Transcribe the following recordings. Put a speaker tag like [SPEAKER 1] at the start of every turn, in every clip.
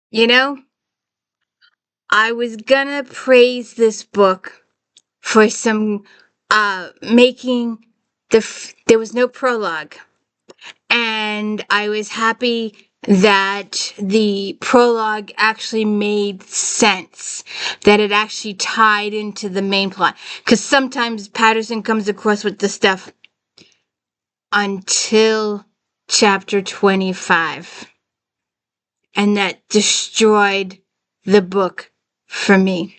[SPEAKER 1] You know, I was gonna praise this book for some making there was no prologue, and I was happy that the prologue actually made sense, that it actually tied into the main plot. Because sometimes Patterson comes across with the stuff until chapter 25, and that destroyed the book for me.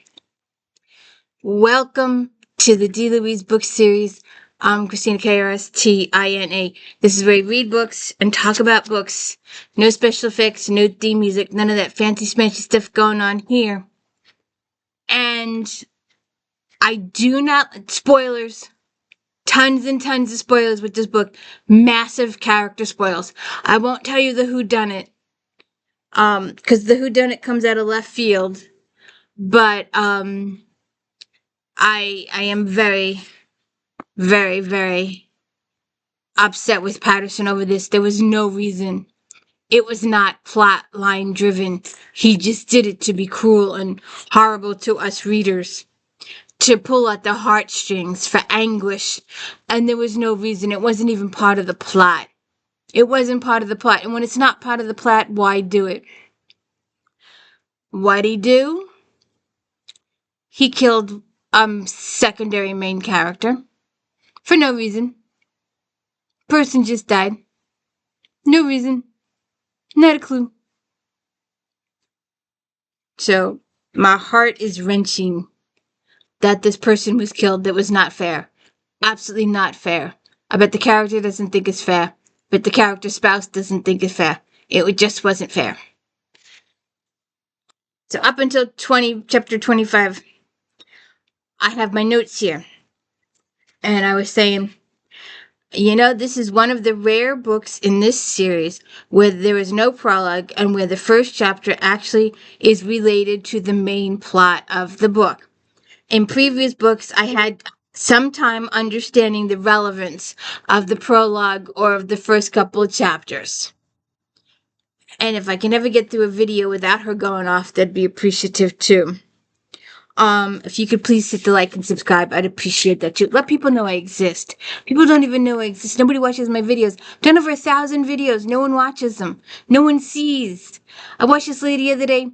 [SPEAKER 1] Welcome to the D. Louise book series. I'm Christina, Kristina. This is where we read books and talk about books. No special effects, no theme music, none of that fancy smancy stuff going on here. And I do not, spoilers, tons and tons of spoilers with this book. Massive character spoils. I won't tell you the whodunit, because the whodunit comes out of left field. But I am very, very, very upset with Patterson over this. There was no reason. It was not plot line driven. He just did it to be cruel and horrible to us readers, to pull at the heartstrings for anguish. And there was no reason. It wasn't even part of the plot. It wasn't part of the plot. And when it's not part of the plot, why do it? What'd he do? He killed secondary main character for no reason. Person just died. No reason. Not a clue. So my heart is wrenching that this person was killed. That was not fair. Absolutely not fair. I bet the character doesn't think it's fair. But the character's spouse doesn't think it's fair. It just wasn't fair. So up until chapter 25, I have my notes here. And I was saying, this is one of the rare books in this series where there is no prologue and where the first chapter actually is related to the main plot of the book. In previous books, I had some time understanding the relevance of the prologue or of the first couple of chapters. And if I can ever get through a video without her going off, that'd be appreciative too. If you could please hit the like and subscribe, I'd appreciate that too. Let people know I exist. People don't even know I exist. Nobody watches my videos. I've done over 1,000 videos. No one watches them. No one sees. I watched this lady the other day.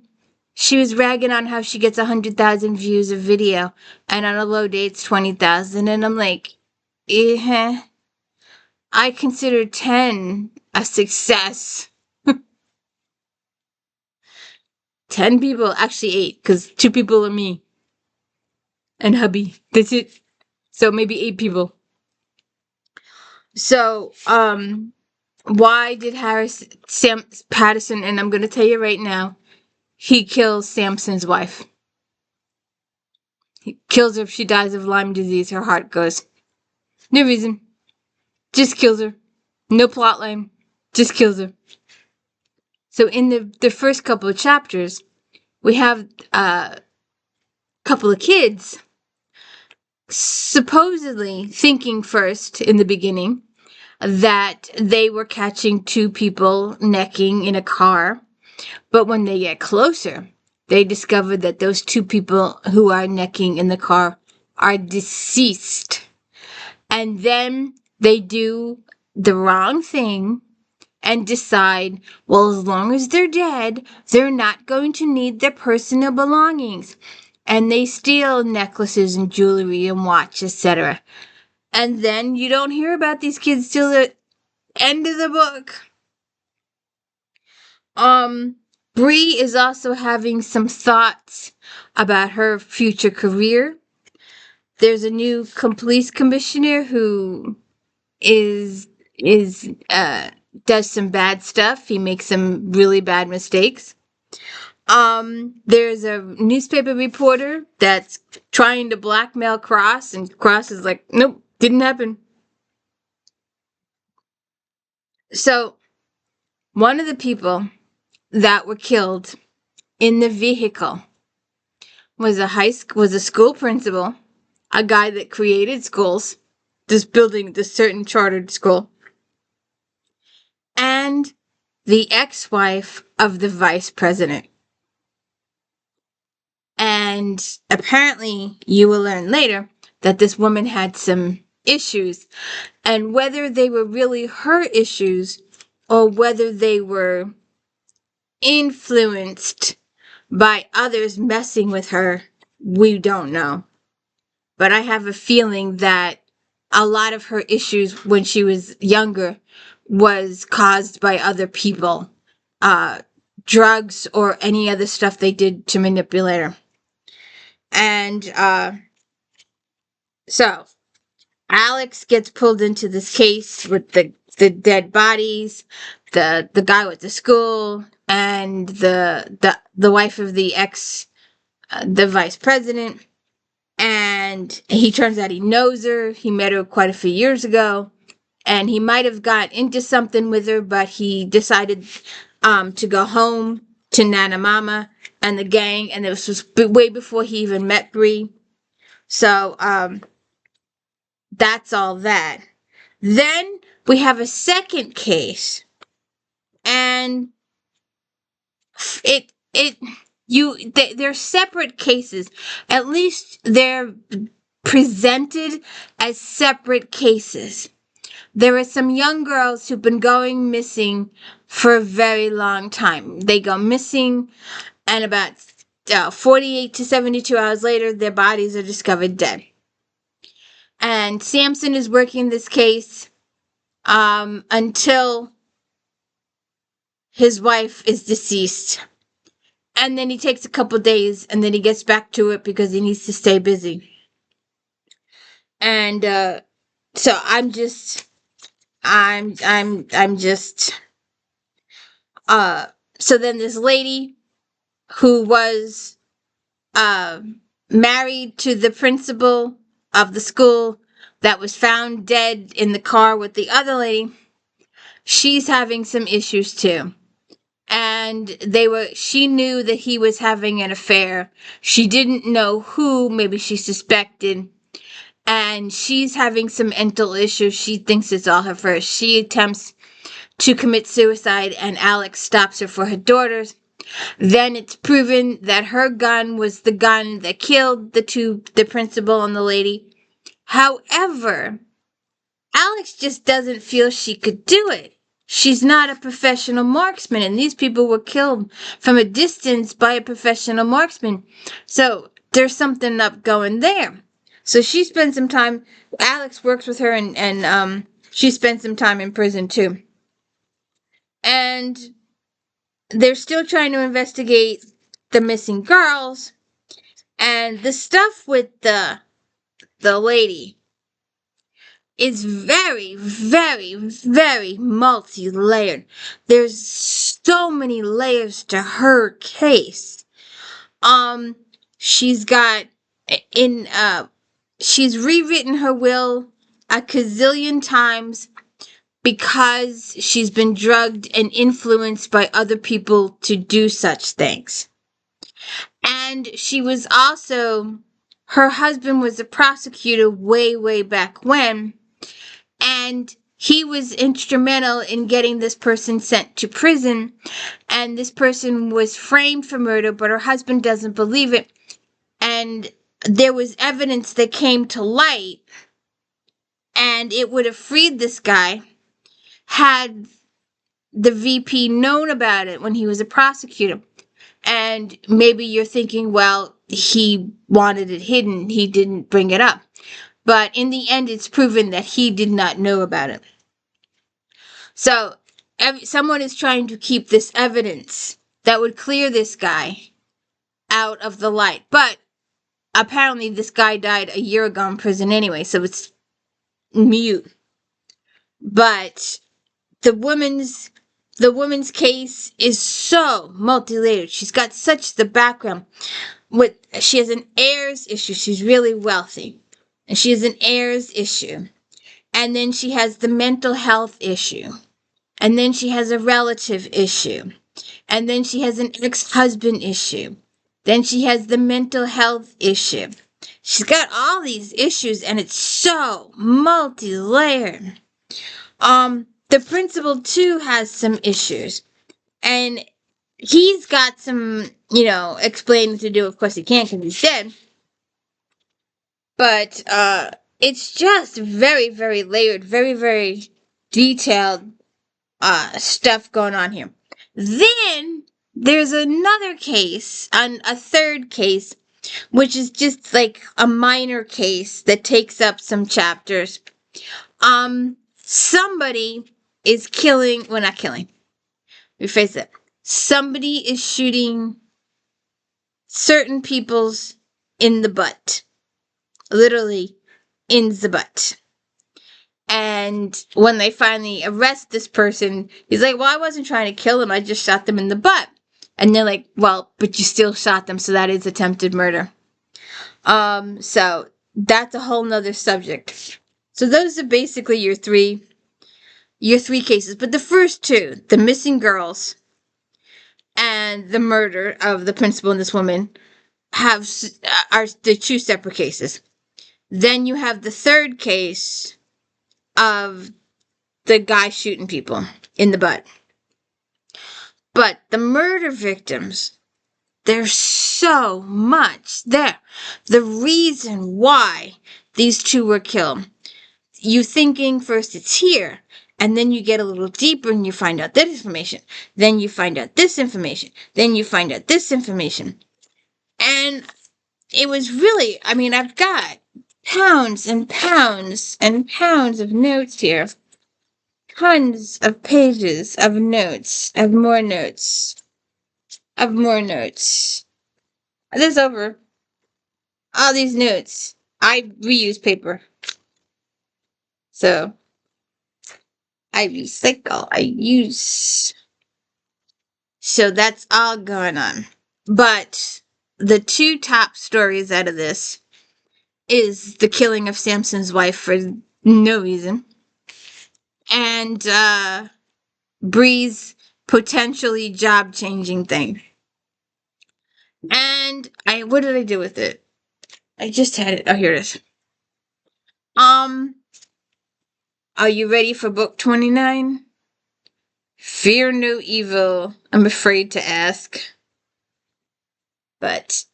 [SPEAKER 1] She was ragging on how she gets 100,000 views of video, and on a low day it's 20,000. And I'm like, I consider 10 a success. 10 people, actually 8, because 2 people are me and hubby. That's it. So maybe 8 people. So, why did Sam Patterson, and I'm going to tell you right now, he kills Samson's wife. He kills her if she dies of Lyme disease, her heart goes. No reason. Just kills her. No plot line. Just kills her. So in the first couple of chapters, we have a couple of kids supposedly thinking first in the beginning that they were catching 2 people necking in a car. But when they get closer, they discover that those 2 people who are necking in the car are deceased. And then they do the wrong thing and decide, well, as long as they're dead, they're not going to need their personal belongings. And they steal necklaces and jewelry and watch, etc. And then you don't hear about these kids till the end of the book. Bree is also having some thoughts about her future career. There's a new police commissioner who does some bad stuff. He makes some really bad mistakes. There's a newspaper reporter that's trying to blackmail Cross, and Cross is like, nope, didn't happen. So, one of the people that were killed in the vehicle was a school principal, a guy that created schools, this certain chartered school, and the ex-wife of the vice president. And apparently, you will learn later that this woman had some issues, and whether they were really her issues or whether they were influenced by others messing with her, we don't know. But I have a feeling that a lot of her issues when she was younger was caused by other people, uh, drugs or any other stuff they did to manipulate her. And so Alex gets pulled into this case with the dead bodies, the guy with the school, and the wife of the the vice president. And he turns out he knows her. He met her quite a few years ago, and he might have got into something with her, but he decided to go home to Nana Mama and the gang, and this was way before he even met Bree. So that's all that. Then we have a second case, and they're separate cases. At least they're presented as separate cases. There are some young girls who've been going missing for a very long time. They go missing, and about 48 to 72 hours later, their bodies are discovered dead. And Samson is working this case until his wife is deceased. And then he takes a couple days, and then he gets back to it because he needs to stay busy. And so I'm just so then this lady who was married to the principal of the school that was found dead in the car with the other lady, she's having some issues too. And she knew that he was having an affair. She didn't know who, maybe she suspected. And she's having some mental issues. She thinks it's all her fault. She attempts to commit suicide, and Alex stops her for her daughters. Then it's proven that her gun was the gun that killed the principal and the lady. However, Alex just doesn't feel she could do it. She's not a professional marksman, and these people were killed from a distance by a professional marksman. So there's something up going there. So she spends some time, Alex works with her, and she spends some time in prison too. And they're still trying to investigate the missing girls, and the stuff with the lady is very, very, very multi-layered. There's so many layers to her case. She's got she's rewritten her will a gazillion times because she's been drugged and influenced by other people to do such things. And she was also, her husband was a prosecutor way, way back when, and he was instrumental in getting this person sent to prison, and this person was framed for murder, but her husband doesn't believe it. And there was evidence that came to light, and it would have freed this guy had the VP known about it when he was a prosecutor. And maybe you're thinking, well, he wanted it hidden. He didn't bring it up. But in the end, it's proven that he did not know about it. So someone is trying to keep this evidence that would clear this guy out of the light. But apparently this guy died a year ago in prison anyway, so it's mute. But the woman's case is so multi-layered. She's got such the background. She has an heirs issue. She's really wealthy. And she has an heirs issue. And then she has the mental health issue. And then she has a relative issue. And then she has an ex-husband issue. Then she has the mental health issue. She's got all these issues, and it's so multi-layered. The principal too has some issues, and he's got some, explaining to do. Of course, he can't because he's dead. But it's just very, very layered, very, very detailed stuff going on here. Then there's another case, a third case, which is just like a minor case that takes up some chapters. Somebody is killing, well, not killing. Rephrase it. Somebody is shooting certain people's in the butt. Literally in the butt. And when they finally arrest this person, he's like, well, I wasn't trying to kill them. I just shot them in the butt. And they're like, well, but you still shot them. So that is attempted murder. So that's a whole nother subject. So those are basically your three cases. But the first two, the missing girls and the murder of the principal and this woman, are the two separate cases. Then you have the third case of the guy shooting people in the butt. But the murder victims, there's so much there. The reason why these two were killed. You thinking first it's here, and then you get a little deeper and you find out that information. Then you find out this information. Then you find out this information. And it was really, I've got pounds and pounds and pounds of notes here. Tons of pages of notes, of more notes, of more notes. There's over all these notes. I reuse paper. So, I recycle, I use. So that's all going on. But the two top stories out of this is the killing of Samson's wife for no reason. And Bree's potentially job-changing thing. And what did I do with it? I just had it. Oh, here it is. Are you ready for book 29? Fear no evil. I'm afraid to ask. But,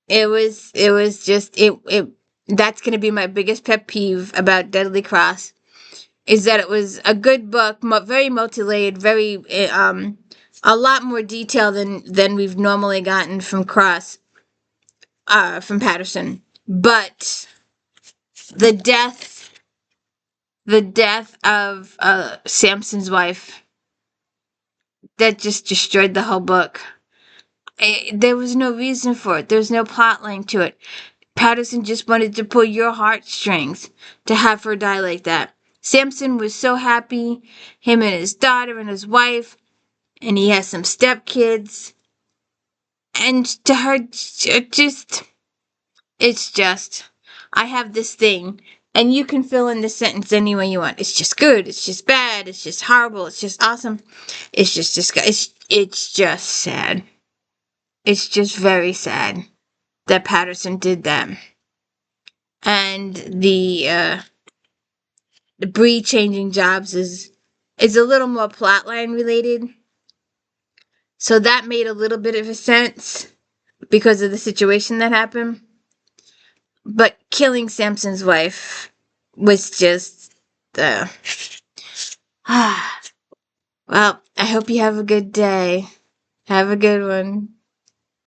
[SPEAKER 1] it was just, that's going to be my biggest pet peeve about Deadly Cross, is that it was a good book, very multi-layered, very, a lot more detail than we've normally gotten from Cross, from Patterson. But the death of Samson's wife, that just destroyed the whole book. There was no reason for it. There's no plot line to it. Patterson just wanted to pull your heartstrings to have her die like that. Samson was so happy, him and his daughter and his wife, and he has some stepkids. And to her, it's just, I have this thing, and you can fill in the sentence any way you want. It's just good, it's just bad, it's just horrible, it's just awesome, it's just it's just sad. It's just very sad that Patterson did that. And the Bree changing jobs is a little more plotline related. So that made a little bit of a sense because of the situation that happened. But killing Samson's wife was just well, I hope you have a good day. Have a good one.